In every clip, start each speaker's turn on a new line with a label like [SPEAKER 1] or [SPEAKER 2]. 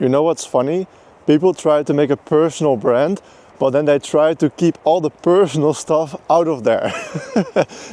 [SPEAKER 1] You know what's funny? People try to make a personal brand, but then they try to keep all the personal stuff out of there.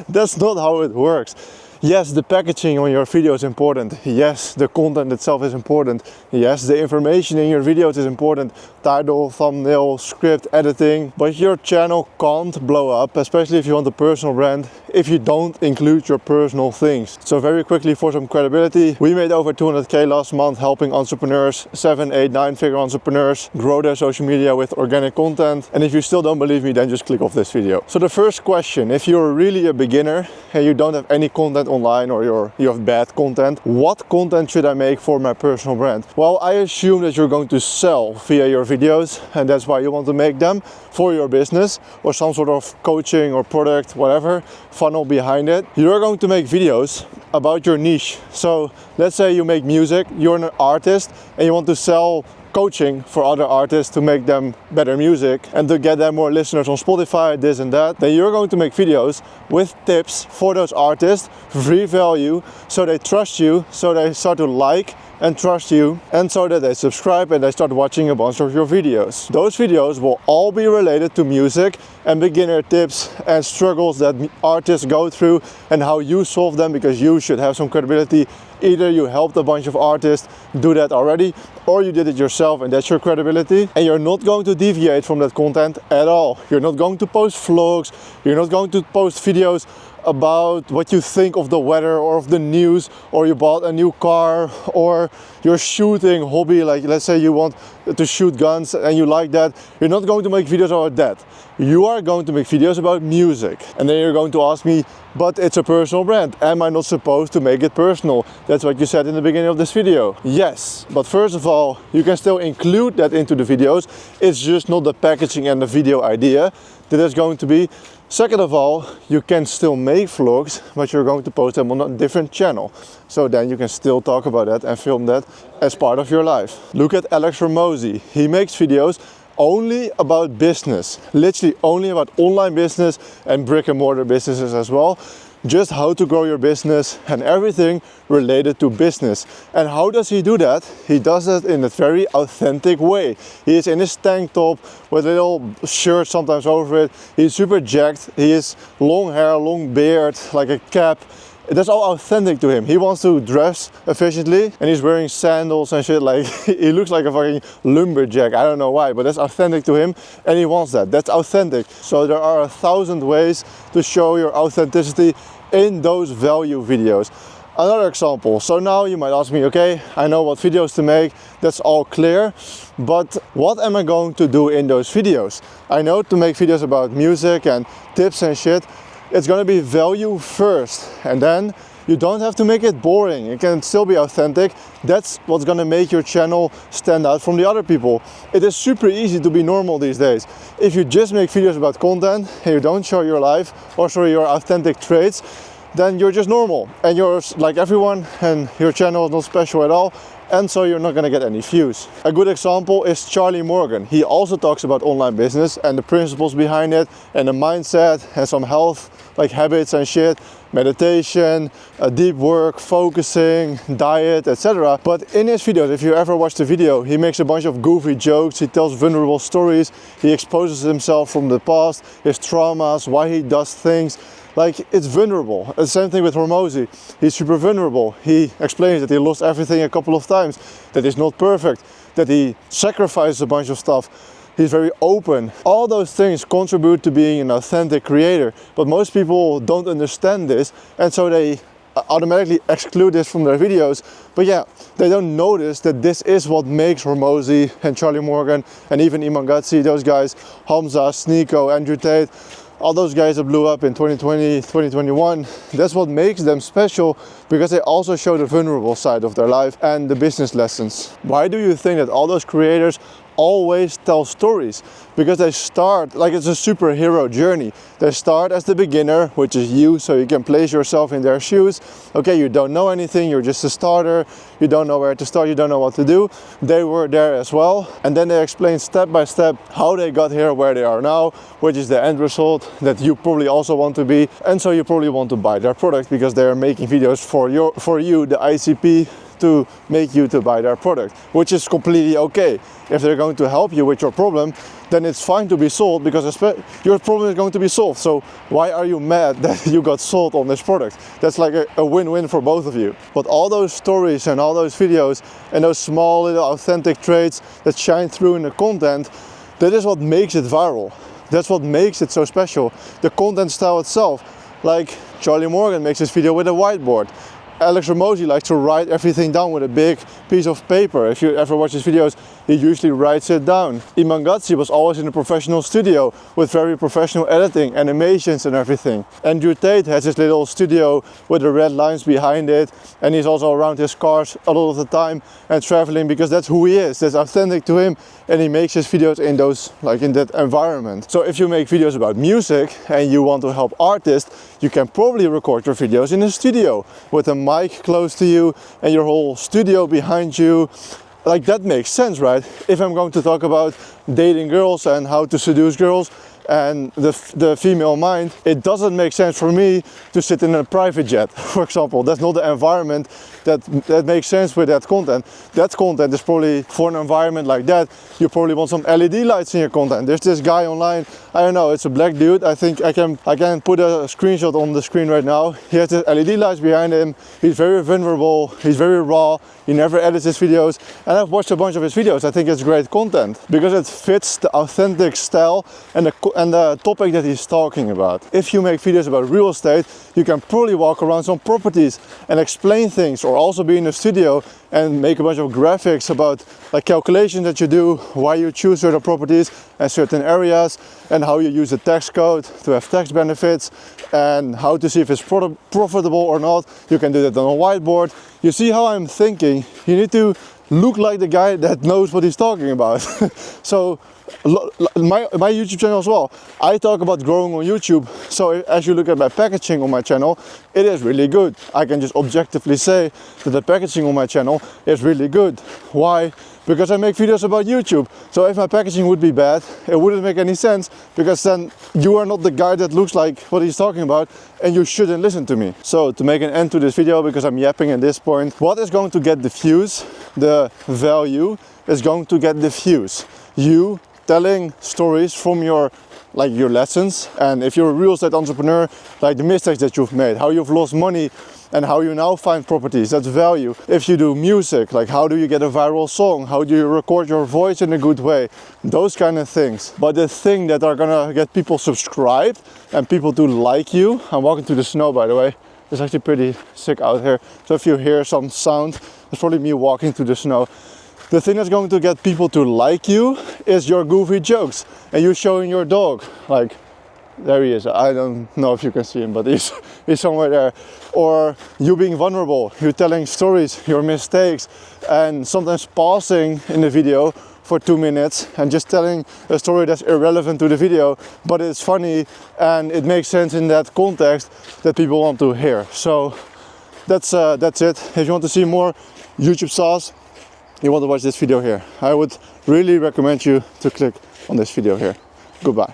[SPEAKER 1] That's not how it works. Yes, the packaging on your video is important. Yes, the content itself is important. Yes, the information in your videos is important. Title, thumbnail, script, editing. But your channel can't blow up, especially if you want a personal brand, if you don't include your personal things. So very quickly, for some credibility, we made over 200K last month helping entrepreneurs, 7, 8, 9-figure entrepreneurs, grow their social media with organic content. And if you still don't believe me, then just click off this video. So the first question, if you're really a beginner and you don't have any content online, or you have bad content, what content should I make for my personal brand? Well, I assume that you're going to sell via your videos, and that's why you want to make them for your business or some sort of coaching or product, whatever funnel behind it. You're going to make videos about your niche. So let's say you make music, you're an artist and you want to sell coaching for other artists to make them better music and to get them more listeners on Spotify, this and that. Then you're going to make videos with tips for those artists, free value, so they trust you, so they start to like and trust you, and so that they subscribe and they start watching a bunch of your videos. Those videos will all be related to music and beginner tips and struggles that artists go through and how you solve them, because you should have some credibility. Either you helped a bunch of artists do that already, or you did it yourself and that's your credibility. And you're not going to deviate from that content at all. You're not going to post vlogs, you're not going to post videos about what you think of the weather or of the news, or you bought a new car, or your shooting hobby, like let's say you want to shoot guns and you like that. You're not going to make videos about that. You are going to make videos about music. And then you're going to ask me, but it's a personal brand. Am I not supposed to make it personal? That's what you said in the beginning of this video. Yes, but first of all, you can still include that into the videos. It's just not the packaging and the video idea that is going to be. Second of all, you can still make vlogs, but you're going to post them on a different channel. So then you can still talk about that and film that as part of your life. Look at Alex Hormozi. He makes videos only about business, literally only about online business and brick and mortar businesses as well. Just how to grow your business and everything related to business. And how does he do that? He does it in a very authentic way. He is in his tank top with a little shirt sometimes over it. He's super jacked. He has long hair, long beard, like a cap. That's all authentic to him. He wants to dress efficiently and he's wearing sandals and shit. Like he looks like a fucking lumberjack. I don't know why, but that's authentic to him and he wants that. That's authentic. So there are 1,000 ways to show your authenticity in those value videos. Another example. So now you might ask me, okay, I know what videos to make. That's all clear. But what am I going to do in those videos? I know to make videos about music and tips and shit. It's going to be value first, and then you don't have to make it boring. It can still be authentic. That's what's going to make your channel stand out from the other people. It is super easy to be normal these days. If you just make videos about content and you don't show your life or show your authentic traits, then you're just normal and you're like everyone and your channel is not special at all. And so you're not gonna get any views. A good example is Charlie Morgan. He also talks about online business and the principles behind it and the mindset and some health like habits and shit, meditation, deep work, focusing, diet, etc. But in his videos, if you ever watch the video, he makes a bunch of goofy jokes, he tells vulnerable stories, he exposes himself from the past, his traumas, why he does things. Like, it's vulnerable. The same thing with Hormozi. He's super vulnerable. He explains that he lost everything a couple of times, that he's not perfect, that he sacrificed a bunch of stuff. He's very open. All those things contribute to being an authentic creator, but most people don't understand this, and so they automatically exclude this from their videos. But yeah, they don't notice that this is what makes Hormozi and Charlie Morgan and even Iman Gadzhi, those guys, Hamza, Sneeko, Andrew Tate, all those guys that blew up in 2020, 2021, that's what makes them special, because they also show the vulnerable side of their life and the business lessons. Why do you think that all those creators always tell stories? Because they start like it's a superhero journey. They start as the beginner, which is you, so you can place yourself in their shoes. Okay, you don't know anything, you're just a starter, you don't know where to start, you don't know what to do. They were there as well, and then they explain step by step how they got here where they are now, which is the end result that you probably also want to be. And so you probably want to buy their product because they are making videos for you, the ICP, to make you to buy their product, which is completely okay. If they're going to help you with your problem, then it's fine to be sold, because your problem is going to be solved. So why are you mad that you got sold on this product? That's like a win-win for both of you. But all those stories and all those videos and those small little authentic traits that shine through in the content, that is what makes it viral. That's what makes it so special. The content style itself. Like Charlie Morgan makes this video with a whiteboard. Alex Hormozi likes to write everything down with a big piece of paper. If you ever watch his videos, he usually writes it down. Iman Gadzhi was always in a professional studio with very professional editing, animations and everything. Andrew Tate has his little studio with the red lines behind it, and he's also around his cars a lot of the time and traveling, because that's who he is. That's authentic to him, and he makes his videos in in that environment. So if you make videos about music and you want to help artists, you can probably record your videos in a studio with a mic close to you and your whole studio behind you. Like, that makes sense, right? If I'm going to talk about dating girls and how to seduce girls and the female mind, it doesn't make sense for me to sit in a private jet, for example. That's not the environment that makes sense with that content. That content is probably for an environment like that. You probably want some LED lights in your content. There's this guy online, I don't know, it's a black dude. I think I can put a screenshot on the screen right now. He has the LED lights behind him. He's very vulnerable, he's very raw, he never edits his videos, and I've watched a bunch of his videos. I think it's great content because it fits the authentic style and the topic that he's talking about. If you make videos about real estate, you can probably walk around some properties and explain things, or also be in the studio and make a bunch of graphics about like calculations that you do, why you choose certain properties and certain areas, and how you use the tax code to have tax benefits, and how to see if it's profitable or not. You can do that on a whiteboard. You see how I'm thinking? You need to look like the guy that knows what he's talking about. So my YouTube channel as well, I talk about growing on YouTube. So as you look at my packaging on my channel, it is really good. I can just objectively say that the packaging on my channel is really good. Why? Because I make videos about YouTube. So if my packaging would be bad, it wouldn't make any sense, because then you are not the guy that looks like what he's talking about, and you shouldn't listen to me. So to make an end to this video, because I'm yapping at this point, what is going to get the views? The value is going to get the views. You telling stories from your lessons, and if you're a real estate entrepreneur, like the mistakes that you've made, how you've lost money and how you now find properties, that's value. If you do music, like how do you get a viral song, how do you record your voice in a good way, those kind of things. But the thing that are gonna get people subscribed and people to like you, I'm walking through the snow by the way, it's actually pretty sick out here, so if you hear some sound, it's probably me walking through the snow. The thing that's going to get people to like you is your goofy jokes and you showing your dog. Like, there he is. I don't know if you can see him, but he's somewhere there. Or you being vulnerable, you telling stories, your mistakes, and sometimes pausing in the video for 2 minutes and just telling a story that's irrelevant to the video, but it's funny and it makes sense in that context that people want to hear. So that's it. If you want to see more YouTube sauce, you want to watch this video here, I would really recommend you to click on this video here. Goodbye.